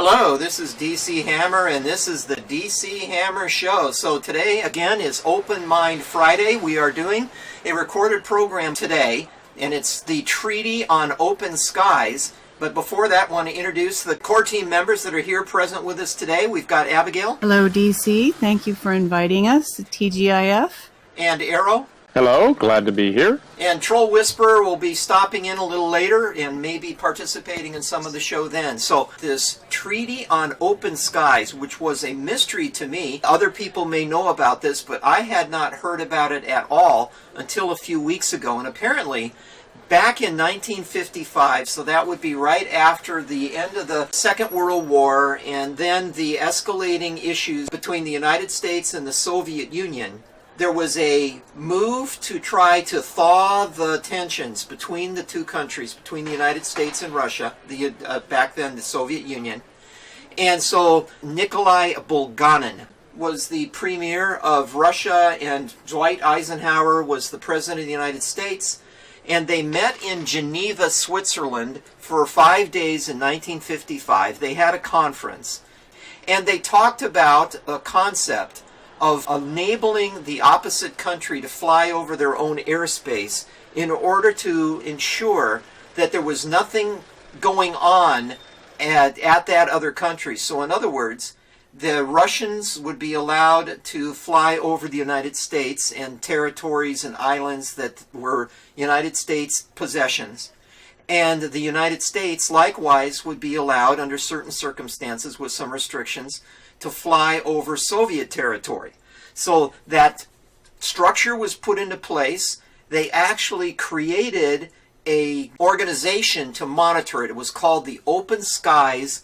Hello, this is DC Hammer, and this is the DC Hammer Show. So today, again, is Open Mind Friday. We are doing a recorded program today, and it's the Treaty on Open Skies. But before that, I want to introduce the core team members that are here present with us today. We've got Abigail. Hello, DC. Thank you for inviting us to TGIF. And Arrow. Hello, glad to be here. And Troll Whisperer will be stopping in a little later and maybe participating in some of the show then. So this Treaty on Open Skies, which was a mystery to me. Other people may know about this, but I had not heard about it at all until a few weeks ago. And apparently, back in 1955, so that would be right after the end of the Second World War and then the escalating issues between the United States and the Soviet Union, there was a move to try to thaw the tensions between the two countries, between the United States and Russia, back then the Soviet Union. And so Nikolai Bulganin was the premier of Russia, and Dwight Eisenhower was the president of the United States. And they met in Geneva, Switzerland for 5 days in 1955. They had a conference. And they talked about a concept of enabling the opposite country to fly over their own airspace in order to ensure that there was nothing going on at that other country. So in other words, the Russians would be allowed to fly over the United States and territories and islands that were United States possessions. And the United States, likewise, would be allowed, under certain circumstances with some restrictions, to fly over Soviet territory. So that structure was put into place. They actually created an organization to monitor it. It was called the Open Skies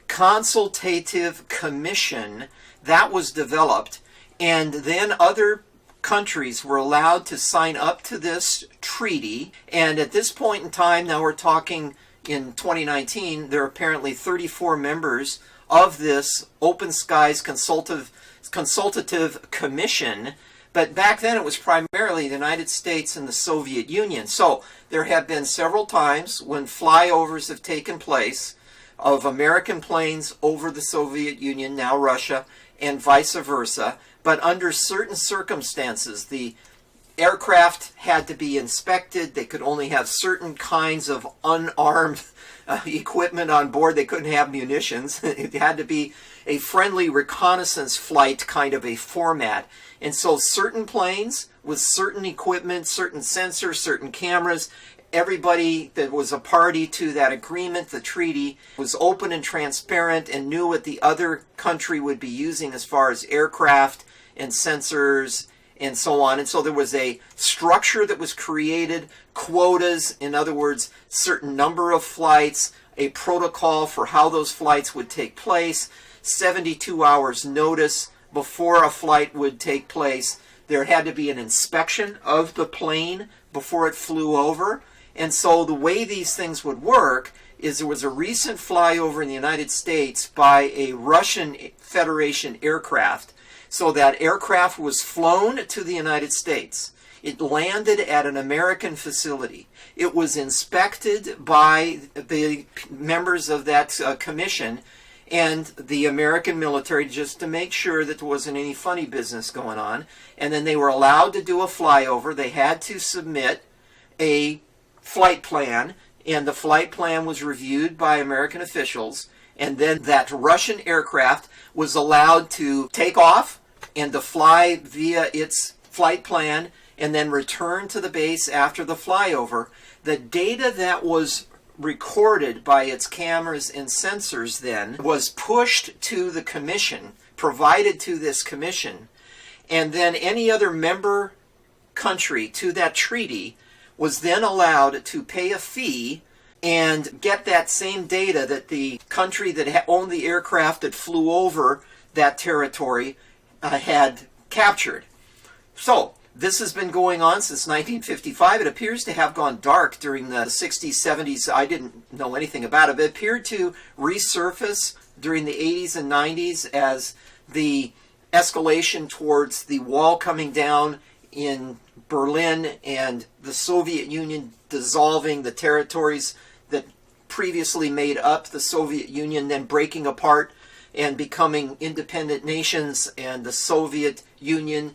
Consultative Commission. That was developed, and then other countries were allowed to sign up to this treaty. And at this point in time, now we're talking in 2019, there are apparently 34 members of this Open Skies Consultative Commission. But back then it was primarily the United States and the Soviet Union. So there have been several times when flyovers have taken place of American planes over the Soviet Union, now Russia, and vice versa. But under certain circumstances, the aircraft had to be inspected. They could only have certain kinds of unarmed equipment on board. They couldn't have munitions. It had to be a friendly reconnaissance flight kind of a format. And so certain planes with certain equipment, certain sensors, certain cameras, everybody that was a party to that agreement, the treaty, was open and transparent and knew what the other country would be using as far as aircraft and sensors and so on. And so there was a structure that was created, quotas, in other words, certain number of flights, a protocol for how those flights would take place, 72 hours notice before a flight would take place. There had to be an inspection of the plane before it flew over. And so the way these things would work is there was a recent flyover in the United States by a Russian Federation aircraft. So that aircraft was flown to the United States. It landed at an American facility. It was inspected by the members of that commission and the American military just to make sure that there wasn't any funny business going on. And then they were allowed to do a flyover. They had to submit a flight plan, and the flight plan was reviewed by American officials. And then that Russian aircraft was allowed to take off and to fly via its flight plan and then return to the base after the flyover. The data that was recorded by its cameras and sensors then was pushed to the commission, provided to this commission, and then any other member country to that treaty was then allowed to pay a fee and get that same data that the country that owned the aircraft that flew over that territory had captured. So this has been going on since 1955. It appears to have gone dark during the 60s, 70s. I didn't know anything about it. It appeared to resurface during the 80s and 90s as the escalation towards the wall coming down in Berlin and the Soviet Union dissolving the territories that previously made up the Soviet Union, then breaking apart and becoming independent nations, and the Soviet Union,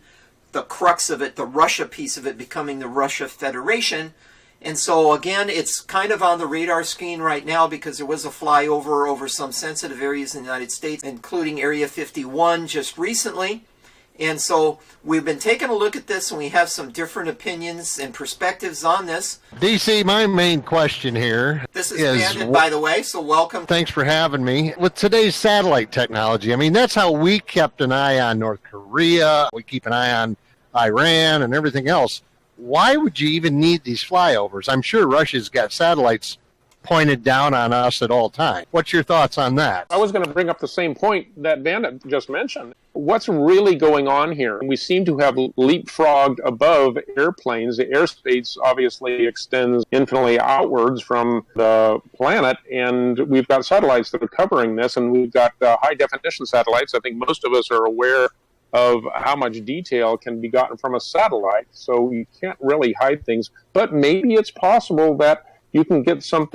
the crux of it, the Russia piece of it, becoming the Russia Federation. And so again, it's kind of on the radar screen right now because there was a flyover over some sensitive areas in the United States, including Area 51 just recently. And so we've been taking a look at this, and we have some different opinions and perspectives on this. DC, my main question here This is Bandit, by the way, so welcome. Thanks for having me. With today's satellite technology, I mean, that's how we kept an eye on North Korea. We keep an eye on Iran and everything else. Why would you even need these flyovers? I'm sure Russia's got satellites pointed down on us at all times. What's your thoughts on that? I was going to bring up the same point that Bandit just mentioned. What's really going on here? We seem to have leapfrogged above airplanes. The airspace obviously extends infinitely outwards from the planet, and we've got satellites that are covering this, and we've got high-definition satellites. I think most of us are aware of how much detail can be gotten from a satellite, so you can't really hide things. But maybe it's possible that you can get some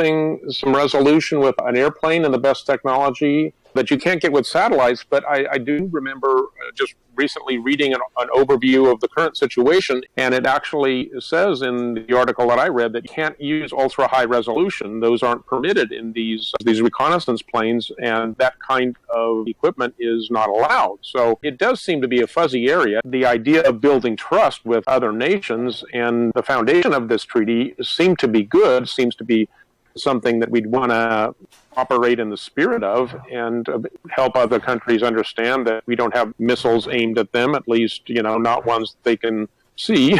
resolution with an airplane and the best technology that you can't get with satellites. But I do remember just recently reading an overview of the current situation, and it actually says in the article that I read that you can't use ultra high resolution. Those aren't permitted in these reconnaissance planes, and that kind of equipment is not allowed. So it does seem to be a fuzzy area. The idea of building trust with other nations and the foundation of this treaty seems to be good, seems to be something that we'd want to operate in the spirit of, and help other countries understand that we don't have missiles aimed at them, at least, not ones that they can see.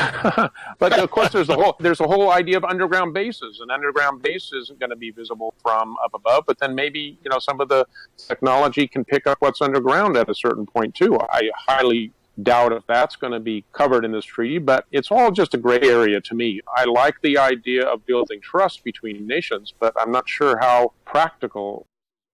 But of course, there's a whole idea of underground bases. An underground base isn't going to be visible from up above, but then maybe, some of the technology can pick up what's underground at a certain point too. I highly doubt if that's going to be covered in this treaty, but it's all just a gray area to me. I like the idea of building trust between nations, but I'm not sure how practical.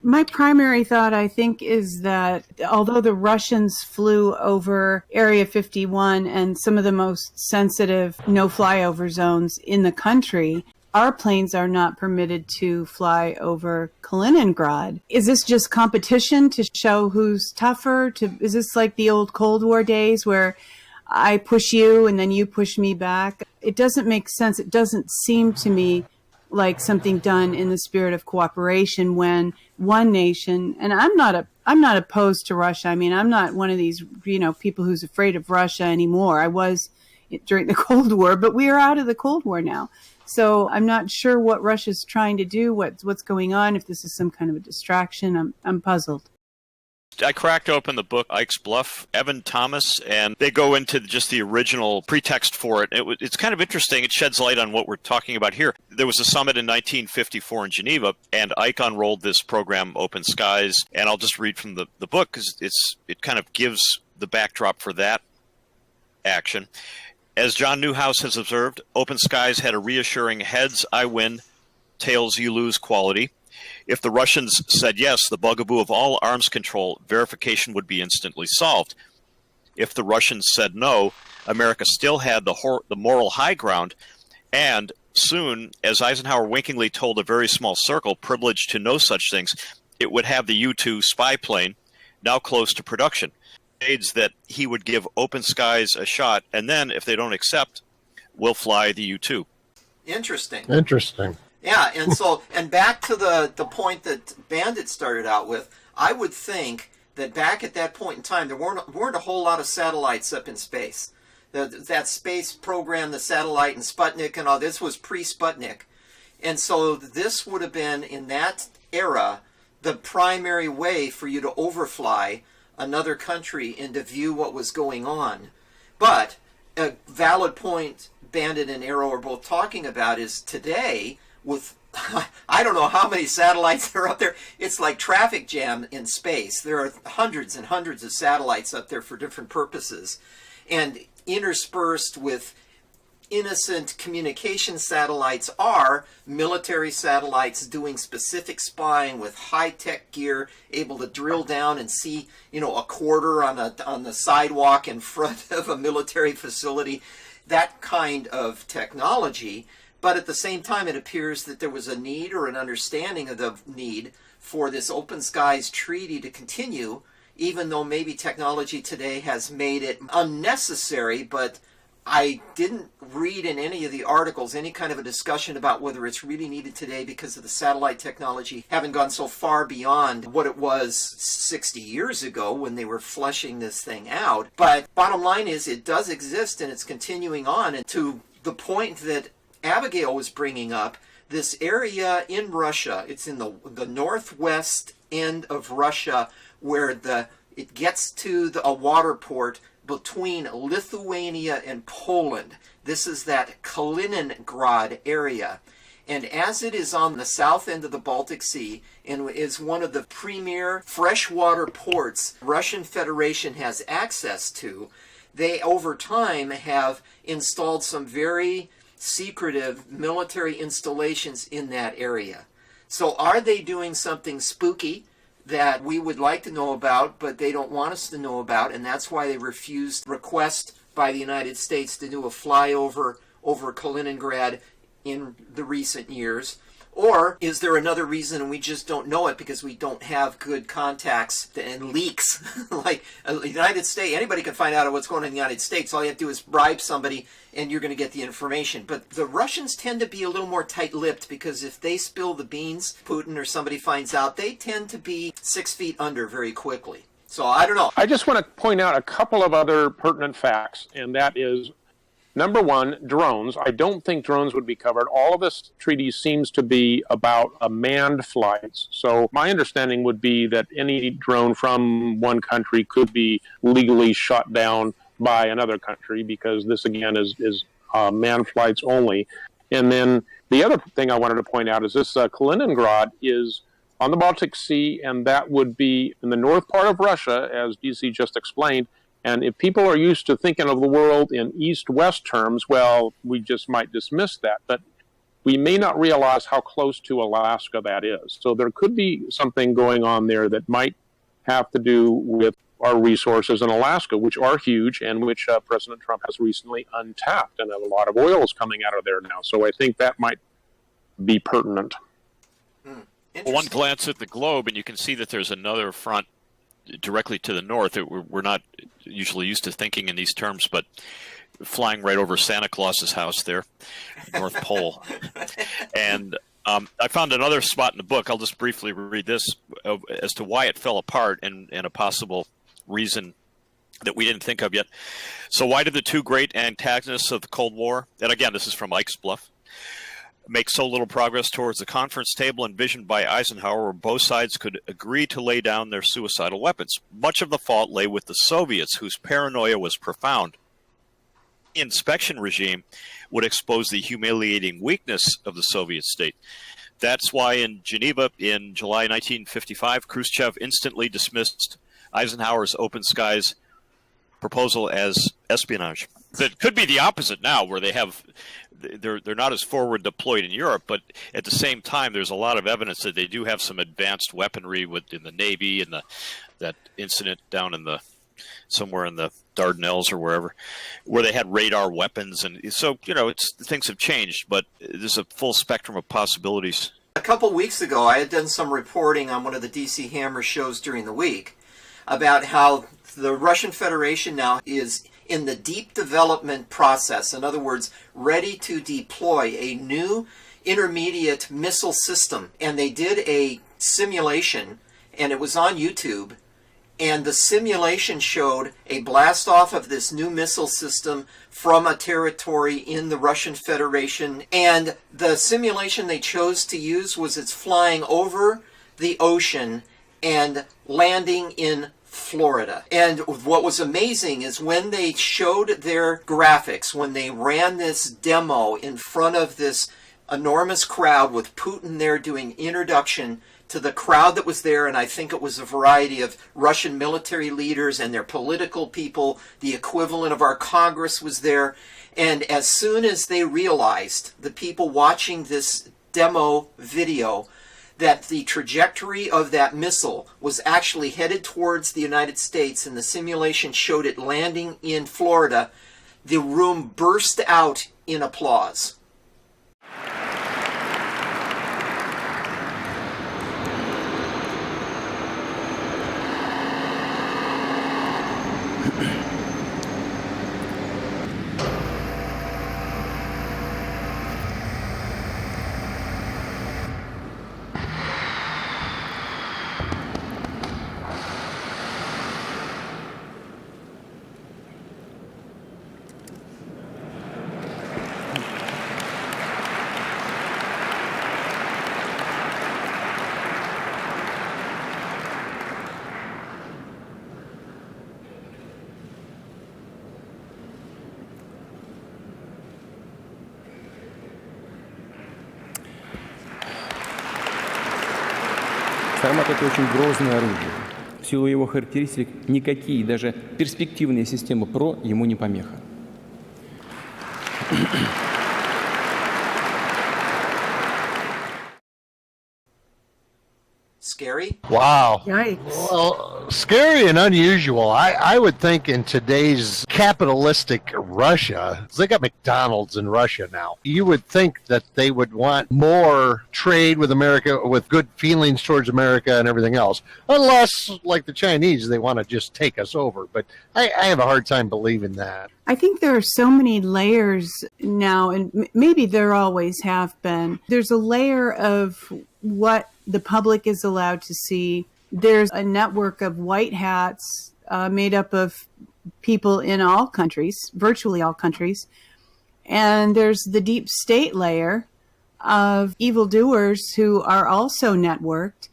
My primary thought, I think, is that although the Russians flew over Area 51 and some of the most sensitive no-flyover zones in the country, our planes are not permitted to fly over Kaliningrad. Is this just competition to show who's tougher? Is this like the old Cold War days where I push you and then you push me back? It doesn't make sense. It doesn't seem to me like something done in the spirit of cooperation when one nation, and I'm not opposed to Russia. I mean, I'm not one of these, people who's afraid of Russia anymore. I was during the Cold War, but we are out of the Cold War now. So I'm not sure what Russia's trying to do, what's going on, if this is some kind of a distraction. I'm puzzled. I cracked open the book Ike's Bluff, Evan Thomas, and they go into just the original pretext for it. It's kind of interesting. It sheds light on what we're talking about here. There was a summit in 1954 in Geneva, and Ike unrolled this program, Open Skies, and I'll just read from the book because it kind of gives the backdrop for that action. As John Newhouse has observed, Open Skies had a reassuring heads, I win, tails, you lose quality. If the Russians said yes, the bugaboo of all arms control, verification would be instantly solved. If the Russians said no, America still had the moral high ground, and soon, as Eisenhower winkingly told a very small circle privileged to know such things, it would have the U-2 spy plane, now close to production. Aids that he would give Open Skies a shot, and then, if they don't accept, we'll fly the U-2. Interesting. Yeah, and back to the point that Bandit started out with, I would think that back at that point in time, there weren't a whole lot of satellites up in space. That space program, the satellite and Sputnik and all this was pre-Sputnik. And so this would have been, in that era, the primary way for you to overfly another country and to view what was going on. But a valid point Bandit and Arrow are both talking about is today, with I don't know how many satellites are up there. It's like traffic jam in space. There are hundreds and hundreds of satellites up there for different purposes. And interspersed with innocent communication satellites are military satellites doing specific spying with high-tech gear, able to drill down and see, a quarter on the sidewalk in front of a military facility. That kind of technology But at the same time, it appears that there was a need or an understanding of the need for this Open Skies Treaty to continue, even though maybe technology today has made it unnecessary. But I didn't read in any of the articles any kind of a discussion about whether it's really needed today because of the satellite technology having gone so far beyond what it was 60 years ago when they were fleshing this thing out. But bottom line is it does exist and it's continuing on. And to the point that Abigail was bringing up, this area in Russia, it's in the northwest end of Russia where it gets to a water port between Lithuania and Poland. This is that Kaliningrad area. And as it is on the south end of the Baltic Sea and is one of the premier freshwater ports Russian Federation has access to, they over time have installed some very secretive military installations in that area. So are they doing something spooky that we would like to know about, but they don't want us to know about, and that's why they refused request by the United States to do a flyover over Kaliningrad in the recent years? Or is there another reason and we just don't know it because we don't have good contacts and leaks? Like the United States, anybody can find out what's going on in the United States. All you have to do is bribe somebody and you're going to get the information. But the Russians tend to be a little more tight-lipped because if they spill the beans, Putin or somebody finds out, they tend to be 6 feet under very quickly. So I don't know. I just want to point out a couple of other pertinent facts, and that is, number one, drones. I don't think drones would be covered. All of this treaty seems to be about manned flights. So my understanding would be that any drone from one country could be legally shot down by another country because this, again, is manned flights only. And then the other thing I wanted to point out is this Kaliningrad is on the Baltic Sea, and that would be in the north part of Russia, as DC just explained. And if people are used to thinking of the world in east-west terms, well, we just might dismiss that. But we may not realize how close to Alaska that is. So there could be something going on there that might have to do with our resources in Alaska, which are huge and which President Trump has recently untapped. And a lot of oil is coming out of there now. So I think that might be pertinent. One glance at the globe, and you can see that there's another front directly to the north. We're not usually used to thinking in these terms, but flying right over Santa Claus's house there, North Pole. And I found another spot in the book. I'll just briefly read this as to why it fell apart and a possible reason that we didn't think of yet. So why did the two great antagonists of the Cold War, and again, this is from Ike's Bluff, make so little progress towards the conference table envisioned by Eisenhower where both sides could agree to lay down their suicidal weapons? Much of the fault lay with the Soviets, whose paranoia was profound. The inspection regime would expose the humiliating weakness of the Soviet state. That's why in Geneva in July 1955, Khrushchev instantly dismissed Eisenhower's Open Skies proposal as espionage. That could be the opposite now, where they're not as forward deployed in Europe, but at the same time, there's a lot of evidence that they do have some advanced weaponry in the Navy and that incident down somewhere in the Dardanelles or wherever, where they had radar weapons, and so things have changed, but there's a full spectrum of possibilities. A couple weeks ago, I had done some reporting on one of the DC Hammer shows during the week about how the Russian Federation now is in the deep development process. In other words, ready to deploy a new intermediate missile system. And they did a simulation, and it was on YouTube. And the simulation showed a blast off of this new missile system from a territory in the Russian Federation. And the simulation they chose to use was it's flying over the ocean and landing in Florida. And what was amazing is when they showed their graphics, when they ran this demo in front of this enormous crowd with Putin there doing introduction to the crowd that was there, and I think it was a variety of Russian military leaders and their political people, the equivalent of our Congress was there. And as soon as they realized, the people watching this demo video, that the trajectory of that missile was actually headed towards the United States and the simulation showed it landing in Florida, the room burst out in applause. Сармат — это очень грозное оружие. В силу его характеристик никакие, даже перспективные системы ПРО ему не помеха. Scary? Wow. Yikes. Well, scary and unusual. I would think in today's capitalistic Russia, they got McDonald's in Russia now. You would think that they would want more trade with America, with good feelings towards America and everything else. Unless, like the Chinese, they want to just take us over. But I have a hard time believing that. I think there are so many layers now, and maybe there always have been. There's a layer of what the public is allowed to see. There's a network of white hats made up of people in all countries, virtually all countries. And there's the deep state layer of evildoers who are also networked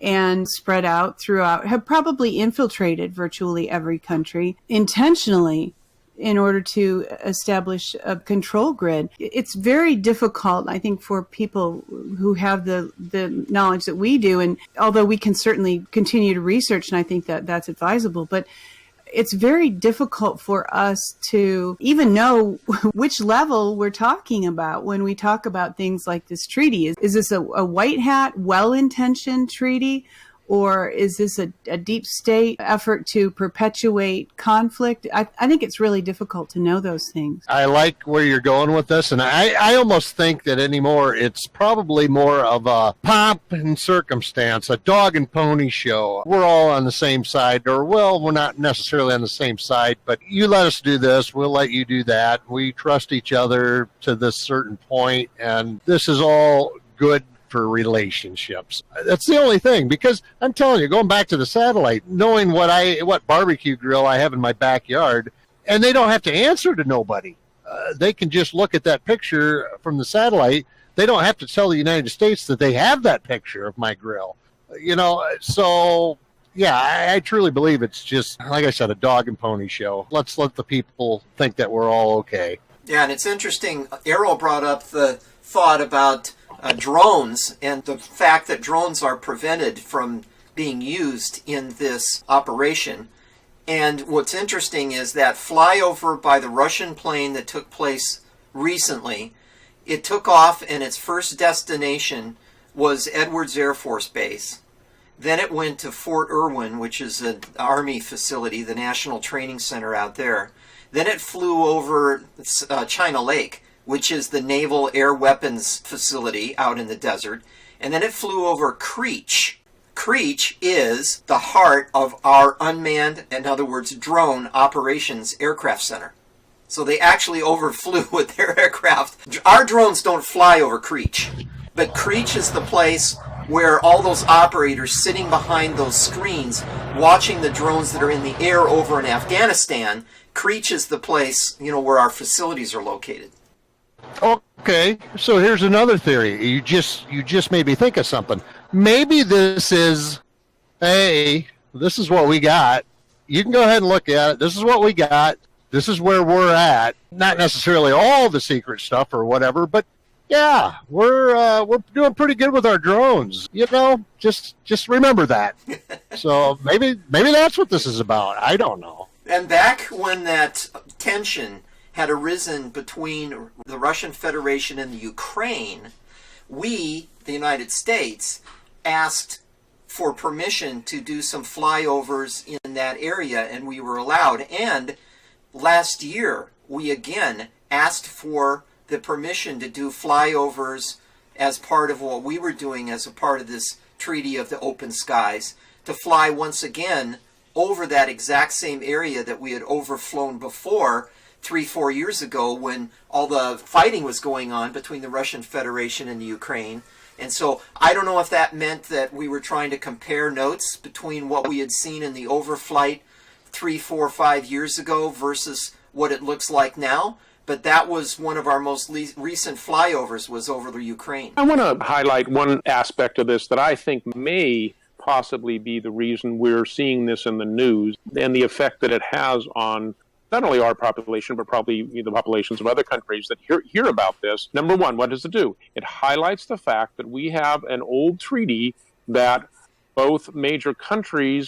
and spread out throughout, have probably infiltrated virtually every country intentionally in order to establish a control grid. It's very difficult, I think, for people who have the knowledge that we do, and although we can certainly continue to research, and I think that that's advisable, but it's very difficult for us to even know which level we're talking about when we talk about things like this treaty. Is this a white hat, well-intentioned treaty? Or is this a deep state effort to perpetuate conflict? I think it's really difficult to know those things. I like where you're going with this, and I almost think that anymore it's probably more of a pomp and circumstance, a dog and pony show. We're all on the same side, or, well, we're not necessarily on the same side, but you let us do this, we'll let you do that. We trust each other to this certain point, and this is all good for relationships. That's the only thing, because I'm telling you, going back to the satellite, knowing what barbecue grill I have in my backyard, and they don't have to answer to nobody. They can just look at that picture from the satellite. They don't have to tell the United States that they have that picture of my grill. So yeah, I truly believe it's just, like I said, a dog and pony show. Let's let the people think that we're all okay. Yeah, and it's interesting. Errol brought up the thought about drones and the fact that drones are prevented from being used in this operation. And what's interesting is that flyover by the Russian plane that took place recently, it took off and its first destination was Edwards Air Force Base. Then it went to Fort Irwin, which is an Army facility, the National Training Center out there. Then it flew over China Lake, which is the Naval Air Weapons Facility out in the desert. And then it flew over Creech. Creech is the heart of our unmanned, in other words, drone operations aircraft center. So they actually overflew with their aircraft. Our drones don't fly over Creech, but Creech is the place where all those operators sitting behind those screens watching the drones that are in the air over in Afghanistan, Creech is the place, where our facilities are located. Okay, so here's another theory. You just made me think of something. Maybe this is, hey, this is what we got. You can go ahead and look at it. This is what we got. This is where we're at. Not necessarily all the secret stuff or whatever, but yeah, we're doing pretty good with our drones. Just remember that. So maybe that's what this is about. I don't know. And back when that tension had arisen between the Russian Federation and the Ukraine, we, the United States, asked for permission to do some flyovers in that area, and we were allowed. And last year, we again asked for the permission to do flyovers as part of what we were doing as a part of this Treaty of the Open Skies, to fly once again over that exact same area that we had overflown before 3-4 years ago when all the fighting was going on between the Russian Federation and the Ukraine. And so I don't know if that meant that we were trying to compare notes between what we had seen in the overflight 3, 4, 5 years ago versus what it looks like now. But that was one of our most recent flyovers, was over the Ukraine. I want to highlight one aspect of this that I think may possibly be the reason we're seeing this in the news and the effect that it has on not only our population, but probably the populations of other countries that hear about this. Number one, what does it do? It highlights the fact that we have an old treaty that both major countries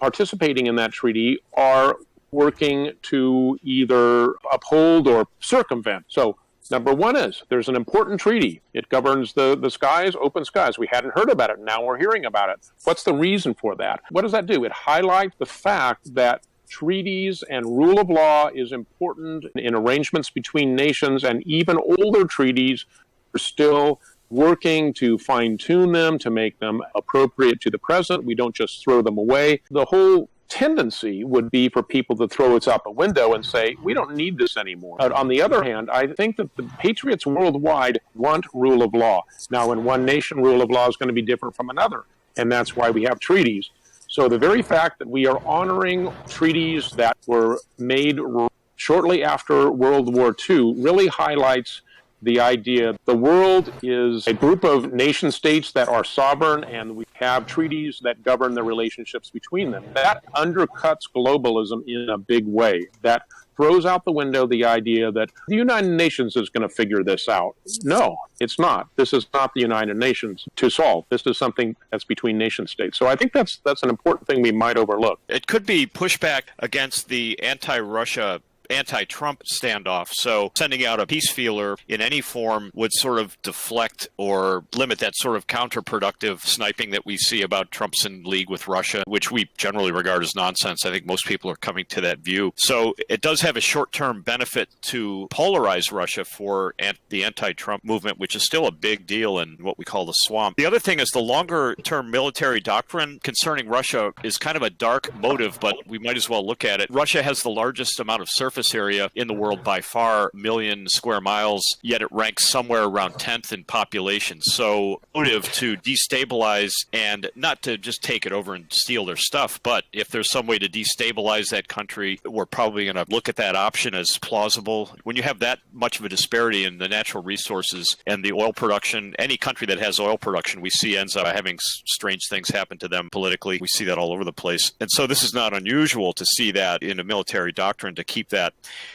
participating in that treaty are working to either uphold or circumvent. So number one is there's an important treaty. It governs the skies, open skies. We hadn't heard about it. Now we're hearing about it. What's the reason for that? What does that do? It highlights the fact that treaties and rule of law is important in arrangements between nations, and even older treaties are still working to fine-tune them, to make them appropriate to the present. We don't just throw them away. The whole tendency would be for people to throw it out the window and say, we don't need this anymore. But on the other hand, I think that the patriots worldwide want rule of law. Now, in one nation, rule of law is going to be different from another, and that's why we have treaties. So the very fact that we are honoring treaties that were made shortly after World War II really highlights the idea the world is a group of nation states that are sovereign, and we have treaties that govern the relationships between them. That undercuts globalism in a big way. That throws out the window the idea that the United Nations is going to figure this out. No, it's not. This is not the United Nations to solve. This is something that's between nation states. So I think that's an important thing we might overlook. It could be pushback against the anti-Russia anti-Trump standoff. So sending out a peace feeler in any form would sort of deflect or limit that sort of counterproductive sniping that we see about Trump's in league with Russia, which we generally regard as nonsense. I think most people are coming to that view. So it does have a short-term benefit to polarize Russia for the anti-Trump movement, which is still a big deal in what we call the swamp. The other thing is the longer-term military doctrine concerning Russia is kind of a dark motive, but we might as well look at it. Russia has the largest amount of surface area in the world by far, million square miles, yet it ranks somewhere around 10th in population. So motive to destabilize and not to just take it over and steal their stuff, but if there's some way to destabilize that country, we're probably going to look at that option as plausible. When you have that much of a disparity in the natural resources and the oil production, any country that has oil production, we see ends up having strange things happen to them politically. We see that all over the place. And so this is not unusual to see that in a military doctrine to keep that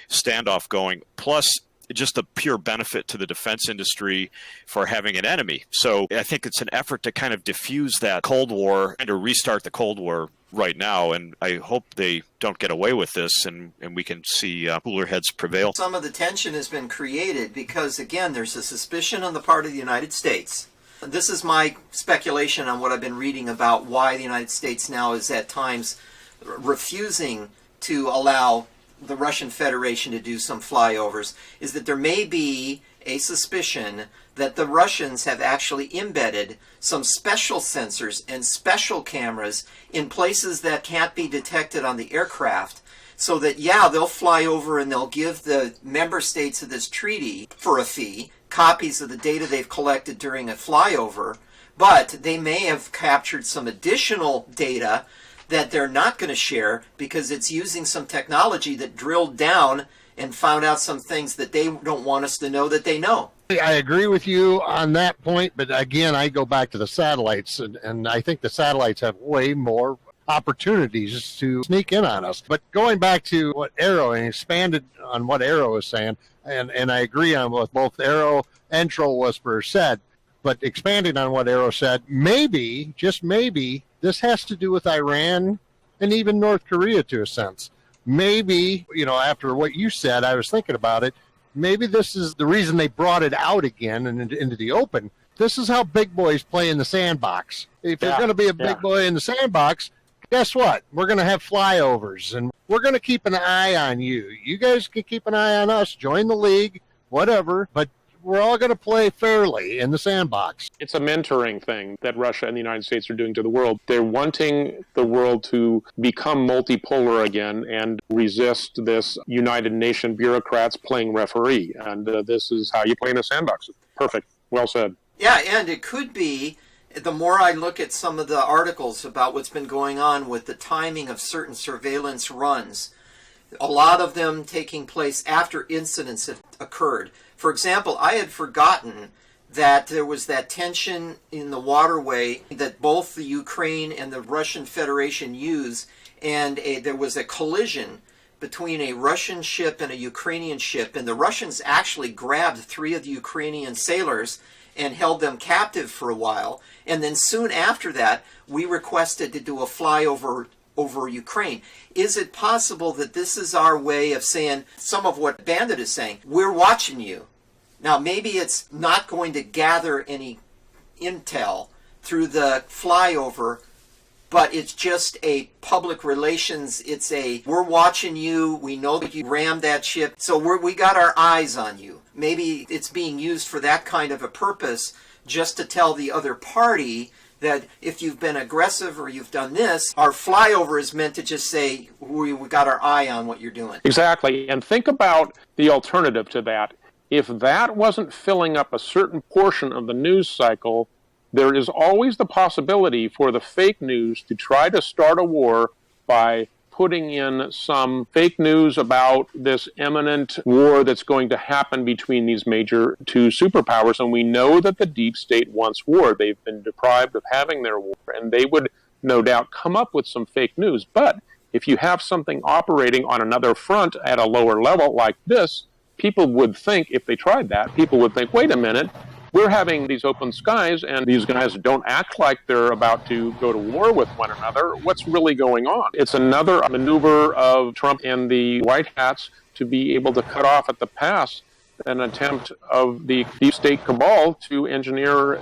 standoff going, plus just the pure benefit to the defense industry for having an enemy. So I think it's an effort to kind of diffuse that Cold War and to restart the Cold War right now, and I hope they don't get away with this and we can see cooler heads prevail. Some of the tension has been created because, again, there's a suspicion on the part of the United States. This is my speculation on what I've been reading about why the United States now is at times refusing to allow the Russian Federation to do some flyovers, is that there may be a suspicion that the Russians have actually embedded some special sensors and special cameras in places that can't be detected on the aircraft, so that, yeah, they'll fly over and they'll give the member states of this treaty, for a fee, copies of the data they've collected during a flyover, but they may have captured some additional data that they're not going to share because it's using some technology that drilled down and found out some things that they don't want us to know that they know. I agree with you on that point, but again, I go back to the satellites, and I think the satellites have way more opportunities to sneak in on us. But going back to what Arrow, and expanded on what Arrow is saying, and I agree on what both Arrow and Troll Whisperer said, but expanding on what Arrow said, maybe, just maybe, this has to do with Iran and even North Korea to a sense. Maybe, after what you said, I was thinking about it, maybe this is the reason they brought it out again and into the open. This is how big boys play in the sandbox. If you're going to be a big boy in the sandbox, guess what? We're going to have flyovers, and we're going to keep an eye on you. You guys can keep an eye on us, join the league, whatever, but we're all going to play fairly in the sandbox. It's a mentoring thing that Russia and the United States are doing to the world. They're wanting the world to become multipolar again and resist this United Nation bureaucrats playing referee. And this is how you play in a sandbox. Perfect. Well said. Yeah, and it could be, the more I look at some of the articles about what's been going on with the timing of certain surveillance runs, a lot of them taking place after incidents have occurred. For example, I had forgotten that there was that tension in the waterway that both the Ukraine and the Russian Federation use, and there was a collision between a Russian ship and a Ukrainian ship, and the Russians actually grabbed 3 of the Ukrainian sailors and held them captive for a while. And then soon after that, we requested to do a flyover over Ukraine. Is it possible that this is our way of saying some of what Bandit is saying? We're watching you. Now, maybe it's not going to gather any intel through the flyover, but it's just a public relations. It's we're watching you. We know that you rammed that ship, so we got our eyes on you. Maybe it's being used for that kind of a purpose, just to tell the other party that if you've been aggressive or you've done this, our flyover is meant to just say, we got our eye on what you're doing. Exactly. And think about the alternative to that. If that wasn't filling up a certain portion of the news cycle, there is always the possibility for the fake news to try to start a war by putting in some fake news about this imminent war that's going to happen between these major two superpowers. And we know that the deep state wants war. They've been deprived of having their war, and they would no doubt come up with some fake news. But if you have something operating on another front at a lower level like this, people would think, if they tried that, people would think, wait a minute, we're having these open skies, and these guys don't act like they're about to go to war with one another. What's really going on? It's another maneuver of Trump and the White Hats to be able to cut off at the pass an attempt of the deep state cabal to engineer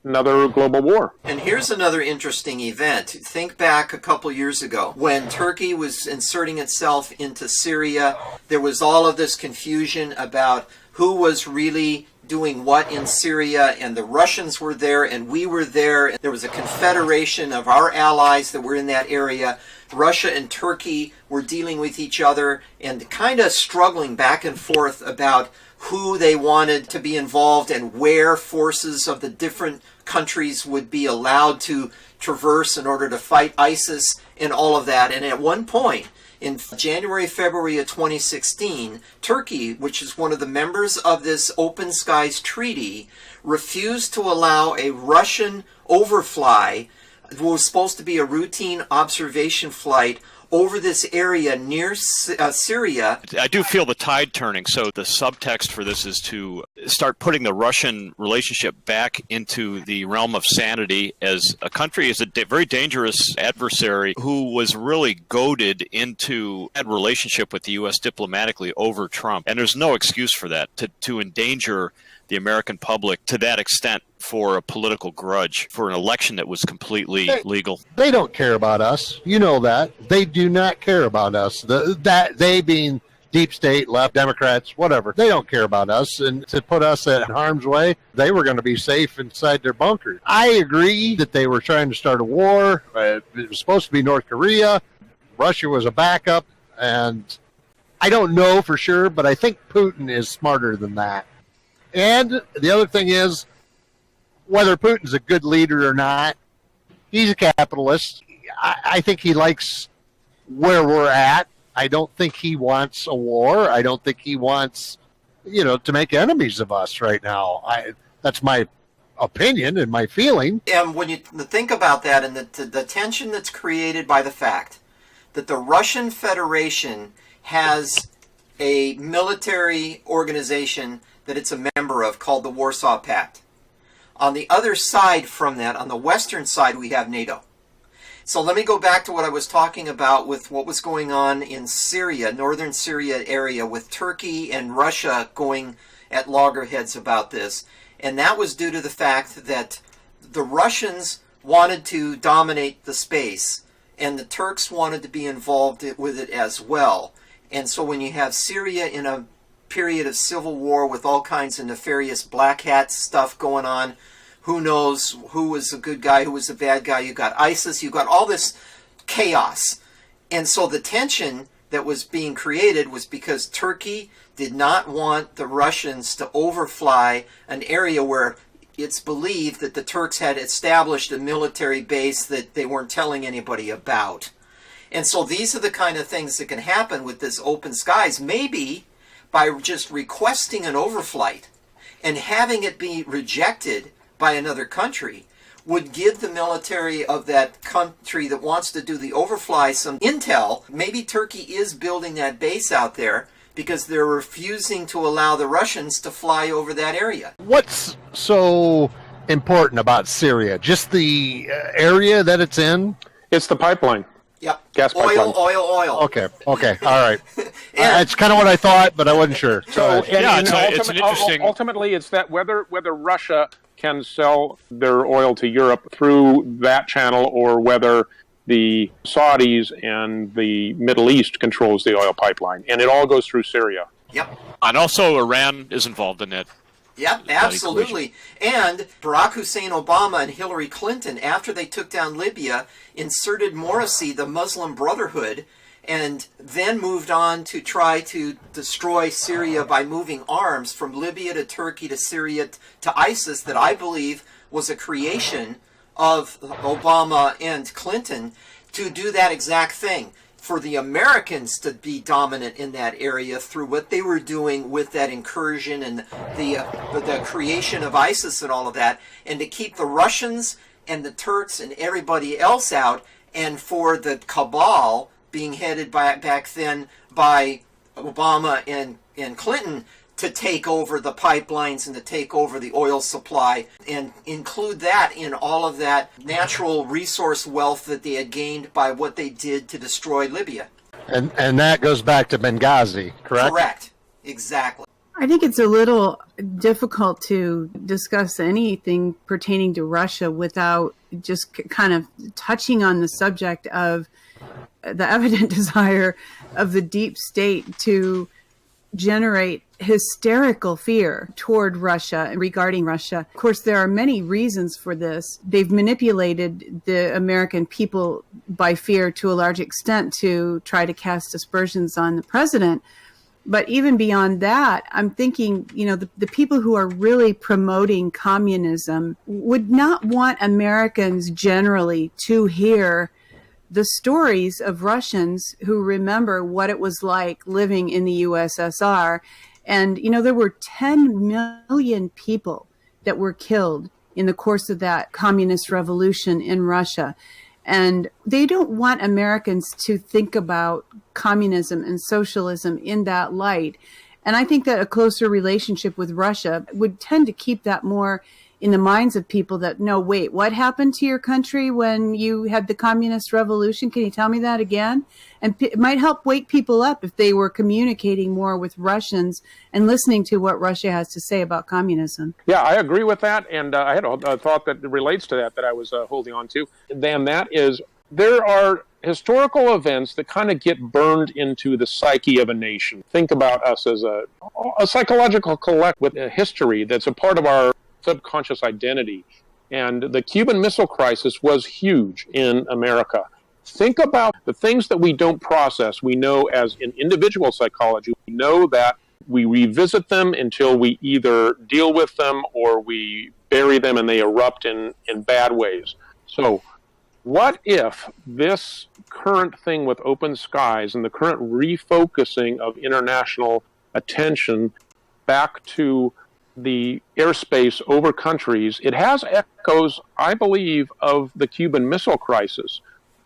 another global war. And here's another interesting event. Think back a couple years ago when Turkey was inserting itself into Syria. There was all of this confusion about who was really doing what in Syria, and the Russians were there and we were there. There was a confederation of our allies that were in that area. Russia and Turkey were dealing with each other and kind of struggling back and forth about who they wanted to be involved and where forces of the different countries would be allowed to traverse in order to fight ISIS and all of that. And at one point, in January, February of 2016, Turkey, which is one of the members of this Open Skies Treaty, refused to allow a Russian overfly. It was supposed to be a routine observation flight over this area near Syria. I do feel the tide turning, so the subtext for this is to start putting the Russian relationship back into the realm of sanity, as a country is a very dangerous adversary who was really goaded into that relationship with the U.S. diplomatically over Trump. And there's no excuse for that, to endanger the American public to that extent for a political grudge, for an election that was completely legal. They don't care about us. You know that. They do not care about us. They being deep state, left, Democrats, whatever. They don't care about us. And to put us at harm's way, they were going to be safe inside their bunkers. I agree that they were trying to start a war. It was supposed to be North Korea. Russia was a backup. And I don't know for sure, but I think Putin is smarter than that. And the other thing is, whether Putin's a good leader or not, he's a capitalist. I think he likes where we're at. I don't think he wants a war. I don't think he wants, to make enemies of us right now. That's my opinion and my feeling. And when you think about that, and the tension that's created by the fact that the Russian Federation has a military organization that it's a member of called the Warsaw Pact. On the other side from that, on the western side, we have NATO. So let me go back to what I was talking about with what was going on in Syria, northern Syria area, with Turkey and Russia going at loggerheads about this. And that was due to the fact that the Russians wanted to dominate the space, and the Turks wanted to be involved with it as well. And so when you have Syria in a period of civil war with all kinds of nefarious black hat stuff going on, who knows who was a good guy, who was a bad guy, you got ISIS, you got all this chaos. And so the tension that was being created was because Turkey did not want the Russians to overfly an area where it's believed that the Turks had established a military base that they weren't telling anybody about. And so these are the kind of things that can happen with this open skies. Maybe by just requesting an overflight and having it be rejected by another country would give the military of that country that wants to do the overfly some intel. Maybe Turkey is building that base out there because they're refusing to allow the Russians to fly over that area. What's so important about Syria? Just the area that it's in? It's the pipeline. Yep. Gas pipeline. Oil. Okay, all right. That's kind of what I thought, but I wasn't sure. So, it's an interesting. Ultimately, it's that whether Russia can sell their oil to Europe through that channel, or whether the Saudis and the Middle East controls the oil pipeline, and it all goes through Syria. Yep. And also Iran is involved in it. Yep, absolutely. And Barack Hussein Obama and Hillary Clinton, after they took down Libya, inserted Morsi, the Muslim Brotherhood, and then moved on to try to destroy Syria by moving arms from Libya to Turkey to Syria to ISIS, that I believe was a creation of Obama and Clinton to do that exact thing. For the Americans to be dominant in that area through what they were doing with that incursion and the creation of ISIS and all of that, and to keep the Russians and the Turks and everybody else out, and for the cabal being headed back then by Obama and Clinton to take over the pipelines and to take over the oil supply, and include that in all of that natural resource wealth that they had gained by what they did to destroy Libya. And that goes back to Benghazi, correct? Correct. Exactly. I think it's a little difficult to discuss anything pertaining to Russia without just kind of touching on the subject of the evident desire of the deep state to generate hysterical fear toward Russia and regarding Russia. Of course, there are many reasons for this. They've manipulated the American people by fear to a large extent to try to cast aspersions on the president. But even beyond that, I'm thinking, the people who are really promoting communism would not want Americans generally to hear the stories of Russians who remember what it was like living in the USSR. And, there were 10 million people that were killed in the course of that communist revolution in Russia. And they don't want Americans to think about communism and socialism in that light. And I think that a closer relationship with Russia would tend to keep that more in the minds of people that, no, wait, what happened to your country when you had the communist revolution? Can you tell me that again? And it might help wake people up if they were communicating more with Russians and listening to what Russia has to say about communism. Yeah, I agree with that. And I had a thought that relates to that I was holding on to. And that is, there are historical events that kind of get burned into the psyche of a nation. Think about us as a psychological collect with a history that's a part of our subconscious identity. And the Cuban Missile Crisis was huge in America. Think about the things that we don't process. We know as in individual psychology, we know that we revisit them until we either deal with them or we bury them and they erupt in bad ways. So what if this current thing with open skies and the current refocusing of international attention back to the airspace over countries, it has echoes, I believe, of the Cuban Missile Crisis.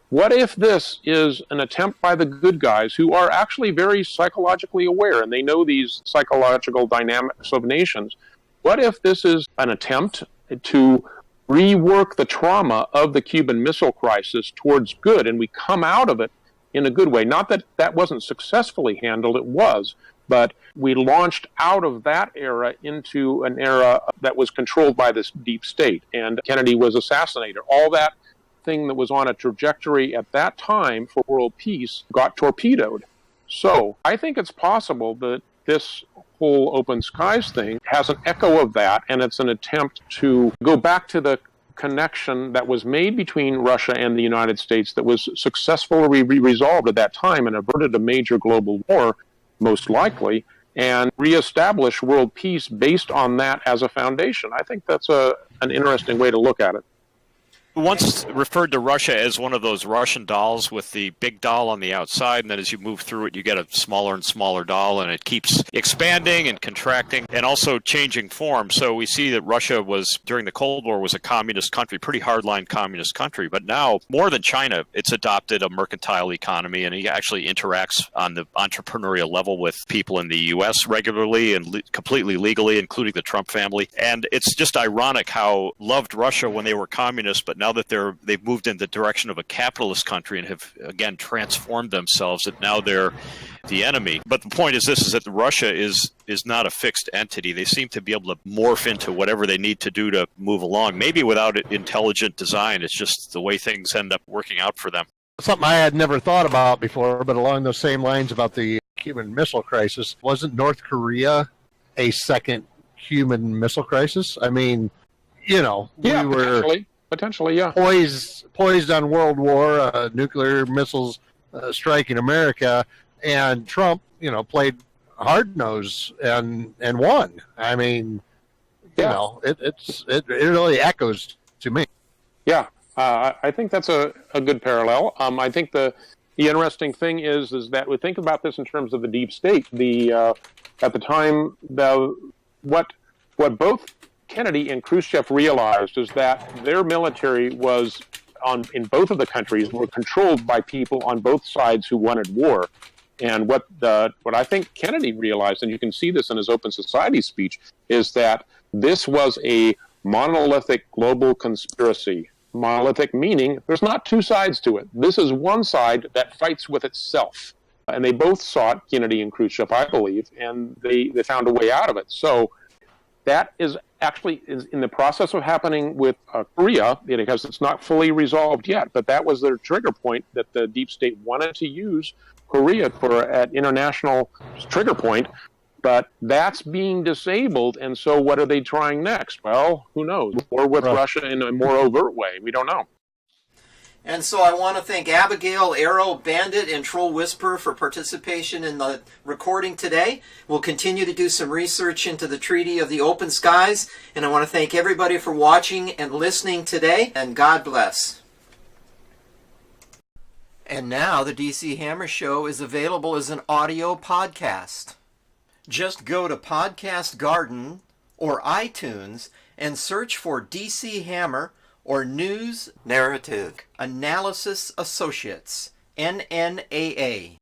What if this is an attempt by the good guys who are actually very psychologically aware and they know these psychological dynamics of nations? What if this is an attempt to rework the trauma of the Cuban Missile Crisis towards good and we come out of it in a good way? Not that that wasn't successfully handled, it was, but we launched out of that era into an era that was controlled by this deep state, and Kennedy was assassinated. All that thing that was on a trajectory at that time for world peace got torpedoed. So I think it's possible that this whole open skies thing has an echo of that, and it's an attempt to go back to the connection that was made between Russia and the United States that was successfully resolved at that time and averted a major global war, most likely, and reestablish world peace based on that as a foundation. I think that's an interesting way to look at it. once referred to Russia as one of those Russian dolls with the big doll on the outside, and then as you move through it, you get a smaller and smaller doll, and it keeps expanding and contracting and also changing form. So we see that Russia was, during the Cold War, was a communist country, pretty hardline communist country, but now, more than China, it's adopted a mercantile economy, and it actually interacts on the entrepreneurial level with people in the U.S. regularly and completely legally, including the Trump family. And it's just ironic how loved Russia when they were communists, but now that they've moved in the direction of a capitalist country and have again transformed themselves, that now they're the enemy. But the point is this, is that Russia is not a fixed entity. They seem to be able to morph into whatever they need to do to move along, maybe without intelligent design. It's just the way things end up working out for them. Something I had never thought about before, but along those same lines about the Cuban Missile Crisis, wasn't North Korea a second Cuban Missile Crisis? I mean, we were potentially, yeah, poised on World War, nuclear missiles striking America, and Trump, played hard nose and won. I mean, it really echoes to me. Yeah, I think that's a good parallel. I think the interesting thing is that we think about this in terms of the deep state. At the time, what both Kennedy and Khrushchev realized is that their military was in both of the countries were controlled by people on both sides who wanted war. And what I think Kennedy realized, and you can see this in his Open Society speech, is that this was a monolithic global conspiracy. Monolithic meaning there's not two sides to it. This is one side that fights with itself. And they both saw it, Kennedy and Khrushchev, I believe, and they found a way out of it. So that is actually in the process of happening with Korea, because it's not fully resolved yet, but that was their trigger point, that the deep state wanted to use Korea for an international trigger point, but that's being disabled, and so what are they trying next? Well, who knows? Or with Russia in a more overt way. We don't know. And so I want to thank Abigail, Arrow, Bandit, and Troll Whisperer for participation in the recording today. We'll continue to do some research into the Treaty of the Open Skies, and I want to thank everybody for watching and listening today, and God bless. And now the DC Hammer Show is available as an audio podcast. Just go to Podcast Garden or iTunes and search for DC Hammer or News Narrative Analysis Associates, NNAA.